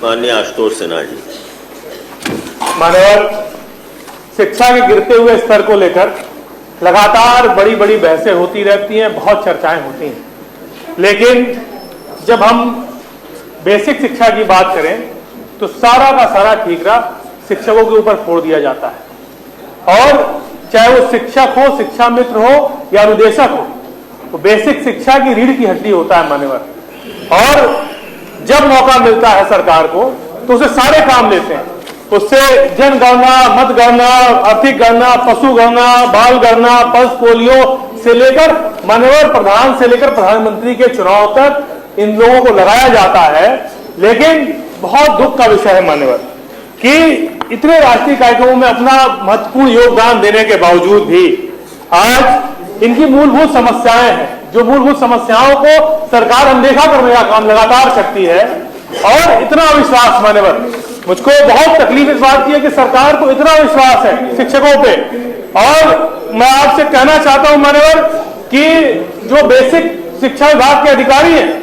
माननीय आशुतोष सिन्हा जी। माननीय, शिक्षा के गिरते हुए स्तर को लेकर लगातार बड़ी बड़ी बहसें होती रहती हैं, बहुत चर्चाएं होती हैं, लेकिन जब हम बेसिक शिक्षा की बात करें तो सारा का सारा ठीकरा शिक्षकों के ऊपर फोड़ दिया जाता है। और चाहे वो शिक्षक हो, शिक्षा मित्र हो या अनुदेशक हो, वो बेसिक शिक्षा की रीढ़ की हड्डी होता है मान्यवर। और जब मौका मिलता है सरकार को तो उसे सारे काम लेते हैं, उससे जनगणना, मतगणना, आर्थिक गणना, पशु गणना, बाल गणना, पल्स पोलियो से लेकर मान्यवर प्रधान से लेकर प्रधानमंत्री के चुनाव तक इन लोगों को लगाया जाता है। लेकिन बहुत दुख का विषय है मान्यवर कि इतने राष्ट्रीय कार्यक्रमों में अपना महत्वपूर्ण योगदान देने के बावजूद भी आज इनकी मूलभूत समस्याएं हैं, जो मूलभूत समस्याओं को सरकार अनदेखा करने का काम लगातार करती है। और इतना विश्वास मान्यवर, मुझको बहुत तकलीफ इस बात की है कि सरकार को इतना विश्वास है शिक्षकों पे। और मैं आपसे कहना चाहता हूं मान्यवर कि जो बेसिक शिक्षा विभाग के अधिकारी हैं,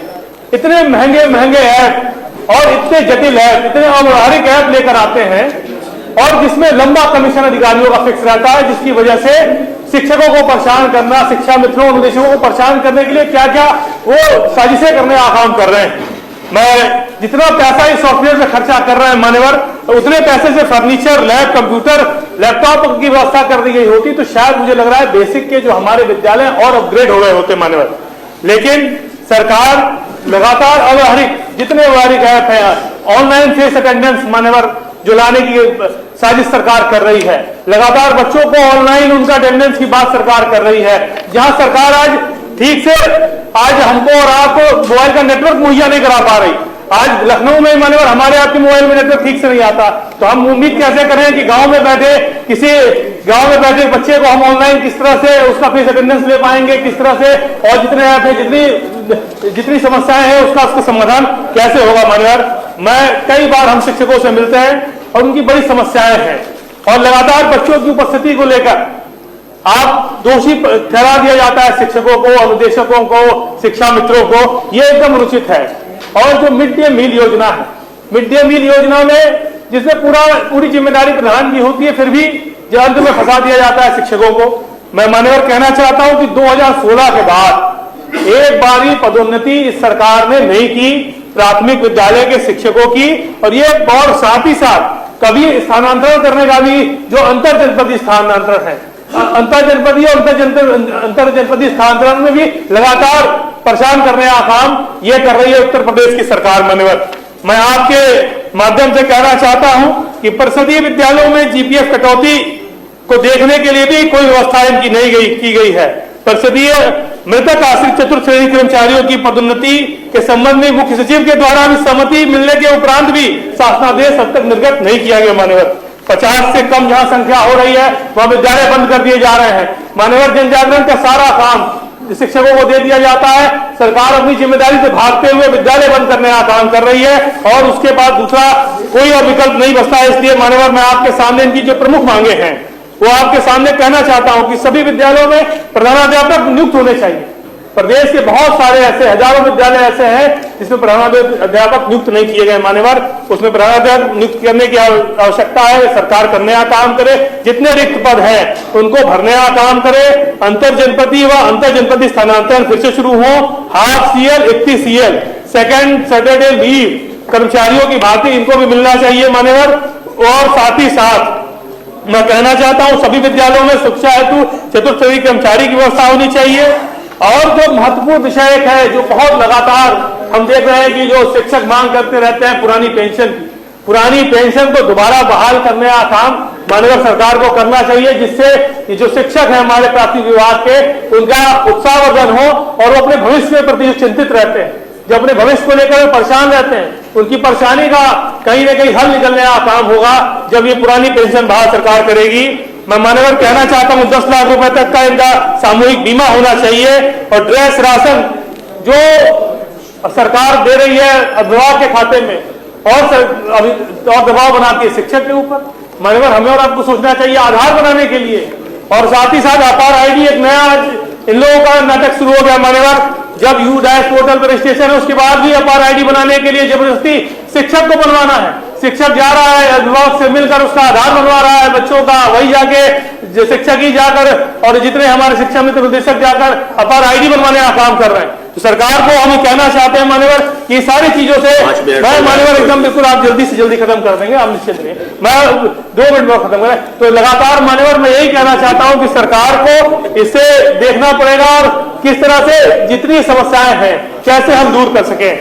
इतने महंगे महंगे ऐप और इतने जटिल ऐप, इतने अव्यवहारिक ऐप लेकर आते हैं और जिसमें लंबा कमीशन अधिकारियों का फिक्स रहता है, जिसकी वजह से शिक्षकों को परेशान करना, शिक्षा मित्रों, अनुदेशकों को परेशान करने के लिए क्या क्या वो साजिशें करने का काम कर रहे हैं। मैं जितना पैसा इस सॉफ्टवेयर में खर्चा कर रहे हैं मान्यवर, उतने पैसे से फर्नीचर, लैब, कंप्यूटर, लैपटॉप की व्यवस्था कर दी गई होती तो शायद मुझे लग रहा है बेसिक के जो हमारे विद्यालय और अपग्रेड हो गए होते मान्यवर। लेकिन सरकार लगातार अव्यवहारिक, जितने व्यवहारिक ऐप है, ऑनलाइन फेस अटेंडेंस मान्यवर जो लाने की साजिश सरकार कर रही है, लगातार बच्चों को ऑनलाइन उनका अटेंडेंस की बात सरकार कर रही है। जहां सरकार आज ठीक से आज हमको और आपको मोबाइल का नेटवर्क मुहैया नहीं करा पा रही, आज लखनऊ में मान्यवर हमारे आपके मोबाइल में नेटवर्क ठीक से नहीं आता, तो हम उम्मीद कैसे करें कि गांव में बैठे किसी गांव में बैठे बच्चे को हम ऑनलाइन किस तरह से उसका फेस अटेंडेंस ले पाएंगे, किस तरह से, और जितने ऐप है, जितनी समस्याएं हैं उसका समाधान कैसे होगा मान्यवर। मैं कई बार हम शिक्षकों से मिलते हैं और उनकी बड़ी समस्याएं हैं और लगातार बच्चों की उपस्थिति को लेकर आप दोषी ठहरा दिया जाता है शिक्षकों को, अनुदेशकों को, शिक्षा मित्रों को, ये एकदम अनुचित है। और जो मिड डे मील योजना है, मिड डे मील योजना में जिसमें पूरी जिम्मेदारी प्रधान की होती है, फिर भी अंत में फंसा दिया जाता है शिक्षकों को। मैं मान्यवर कहना चाहता हूं कि 2016 के बाद एक बारी पदोन्नति इस सरकार ने नहीं की प्राथमिक विद्यालय के शिक्षकों की, और ये और साथ ही साथ कभी स्थानांतरण करने का भी जो अंतर जनपदीय स्थानांतरण है, अंतर जनपदीय और अंतर जनपदीय स्थानांतरण में भी लगातार परेशान करने का काम ये कर रही है उत्तर प्रदेश की सरकार मान्यवर। मैं आपके माध्यम से कहना चाहता हूं कि परिषदीय विद्यालयों में जीपीएफ कटौती को देखने के लिए भी कोई व्यवस्था इनकी नहीं की गई है। परिषदीय मृतक आश्रित चतुर्थ श्रेणी कर्मचारियों की पदोन्नति के संबंध में मुख्य सचिव के द्वारा भी सहमति मिलने के उपरांत भी शासनादेश अब तक निर्गत नहीं किया गया मान्यवर। 50 से कम जहां संख्या हो रही है वहां विद्यालय बंद कर दिए जा रहे हैं मान्यवर। जन जागरण का सारा काम शिक्षकों को दे दिया जाता है, सरकार अपनी जिम्मेदारी से भागते हुए विद्यालय बंद करने का काम कर रही है और उसके बाद दूसरा कोई और विकल्प नहीं बचता है। इसलिए मान्यवर मैं आपके सामने इनकी जो प्रमुख मांगे हैं वो आपके सामने कहना चाहता हूं कि सभी विद्यालयों में प्रधानाध्यापक नियुक्त होने चाहिए। प्रदेश के बहुत सारे ऐसे हजारों विद्यालय ऐसे हैं जिसमें प्रधानाध्यापक नियुक्त नहीं किए गए मान्यवर, उसमें प्रधानाध्यापक नियुक्त करने की आवश्यकता है। सरकार करने का काम करे, जितने रिक्त पद हैं उनको भरने का काम करे। अंतर जनपदीय व अंतर जनपदीय स्थानांतरण फिर से शुरू हो। Half CL, 31 CL, second Saturday leave कर्मचारियों की भांति इनको भी मिलना चाहिए मान्यवर। और साथ ही साथ मैं कहना चाहता हूं सभी विद्यालयों में शिक्षा हेतु चतुर्थ श्रेणी कर्मचारी की व्यवस्था होनी चाहिए। और जो महत्वपूर्ण विषय एक है जो बहुत लगातार हम देख रहे हैं कि जो शिक्षक मांग करते रहते हैं पुरानी पेंशन को दोबारा बहाल करने का काम माननीय सरकार को करना चाहिए, जिससे जो शिक्षक हैं हमारे प्राथमिक विभाग के उनका उत्साहवर्धन हो और वो अपने भविष्य के प्रति चिंतित रहते हैं, जो अपने भविष्य को लेकर परेशान रहते हैं, उनकी परेशानी का कहीं ना कहीं हल निकलने का काम होगा जब ये पुरानी पेंशन बहाल सरकार करेगी। मैं मान्यवर कहना चाहता हूं 10 लाख रुपए तक का इनका सामूहिक बीमा होना चाहिए और ड्रेस राशन जो सरकार दे रही है अभिभावक के खाते में और दबाव बनाती है शिक्षक के ऊपर। मान्यवर हमें और आपको सोचना चाहिए आधार बनाने के लिए। और साथ ही साथ अपार आईडी एक नया इन लोगों का नाटक शुरू हो गया मान्यवर, जब U-डैश पोर्टल पर रजिस्ट्रेशन है उसके बाद भी अपार आईडी बनाने के लिए जबरदस्ती शिक्षक को बनवाना है। शिक्षक जा रहा है, अभिभावक से मिलकर उसका आधार बनवा रहा है बच्चों का, वही जाके जो शिक्षक ही जाकर और जितने हमारे शिक्षा मित्र निदेशक जाकर अपार आईडी बनवाने का काम कर रहे हैं। तो सरकार को हम कहना चाहते हैं मान्यवर कि सारी चीजों से मैं मान्यवर एकदम बिल्कुल आप जल्दी से जल्दी खत्म कर देंगे, आप निश्चित रहिए, मैं 2 मिनट में खत्म करें। तो लगातार मान्यवर मैं यही कहना चाहता हूं कि सरकार को इसे देखना पड़ेगा और किस तरह से जितनी समस्याएं हैं कैसे हम दूर कर सकें।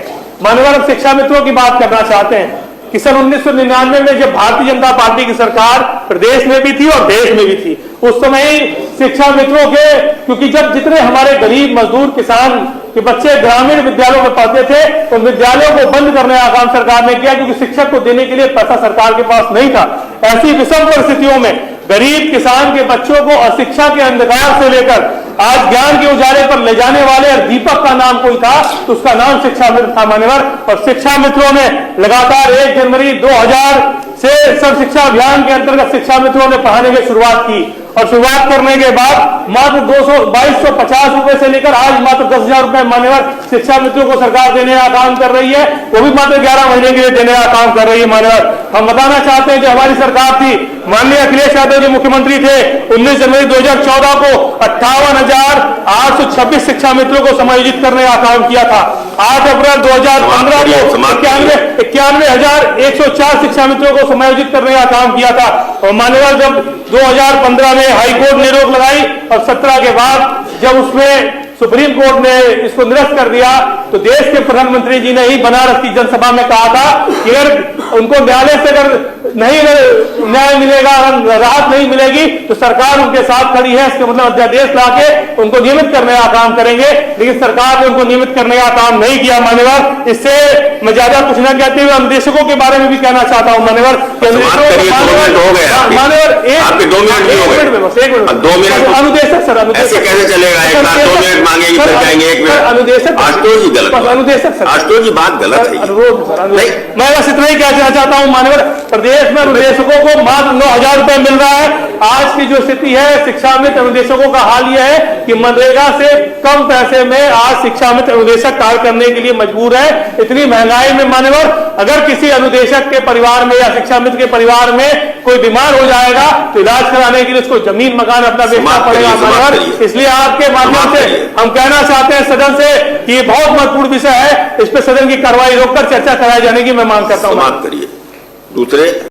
मान्यवर हम शिक्षा मित्रों की बात करना चाहते हैं कि सन 1999 में जब भारतीय जनता पार्टी की सरकार प्रदेश में भी थी और देश में भी थी, उस समय ही शिक्षा मित्रों के, क्योंकि जब जितने हमारे गरीब मजदूर किसान के बच्चे ग्रामीण विद्यालयों में पढ़ते थे तो विद्यालयों को बंद करने का काम सरकार ने किया, क्योंकि शिक्षक को देने के लिए पैसा सरकार के पास नहीं था। ऐसी विषम परिस्थितियों में गरीब किसान के बच्चों को अशिक्षा के अंधकार से लेकर आज ज्ञान के उजाले पर ले जाने वाले, और दीपक का नाम कोई था तो उसका नाम शिक्षा मित्र था मान्यवर। और शिक्षा मित्रों ने लगातार 1 जनवरी 2000 से सर्व शिक्षा अभियान के अंतर्गत शिक्षा मित्रों ने पढ़ाने की शुरुआत की, और शुरुआत करने के बाद मात्र 2250 रुपए से लेकर आज मात्र 10,000 रुपए मान्यवर शिक्षा मित्रों को सरकार देने का काम कर रही है, वो भी मात्र 11 महीने के लिए देने का काम कर रही है मान्यवर। हम बताना चाहते हैं जो हमारी सरकार थी, माननीय अखिलेश यादव जी मुख्यमंत्री थे, 19 जनवरी 2014 को 58,826 शिक्षा मित्रों को समायोजित करने का काम किया था। 8 अप्रैल 2015 को 91,104 शिक्षा मित्रों को समायोजित करने का काम किया था। और मान्यवर जब 2015 में हाईकोर्ट ने रोक लगाई और 17 के बाद जब उसमें सुप्रीम कोर्ट ने इसको निरस्त कर दिया, तो देश के प्रधानमंत्री जी ने ही बनारस की जनसभा में कहा था कि अगर उनको न्यायालय से अगर नहीं न्याय मिलेगा, राहत नहीं मिलेगी तो सरकार उनके साथ खड़ी है। इसके मतलब अध्यादेश लाके उनको नियमित करने का काम करेंगे, लेकिन सरकार ने उनको नियमित करने का काम नहीं किया मान्यवर। इससे मैं ज्यादा कुछ न कहते हुए अनुदेशकों के बारे में भी कहना चाहता हूँ मान्यवर। मान्यवर अनुदेशक सर, अनुदेशक कैसे चलेगा? अनुदेशक अनुदेशक जी बात गलत है। अनुरोध मैं बस इतना ही कहना चाहता हूँ मान्यवर, प्रदेश में अनुदेशकों को मात्र 9,000 रुपए मिल रहा है। आज की जो स्थिति है शिक्षा मित्र अनुदेशकों का हाल यह है कि मनरेगा से कम पैसे में आज शिक्षा मित्र अनुदेशक कार्य करने के लिए मजबूर है। इतनी महंगाई में मान्यवर अगर किसी अनुदेशक के परिवार में या शिक्षा मित्र के परिवार में कोई बीमार हो जाएगा तो इलाज कराने के लिए उसको जमीन मकान अपना बेचना पड़ेगा मान्यवर। इसलिए आपके माध्यम से हम कहना चाहते हैं सदन से कि ये बहुत महत्वपूर्ण विषय है, इस पर सदन की कार्रवाई रोककर चर्चा कराई जाने की मैं मांग करता हूँ। दूसरे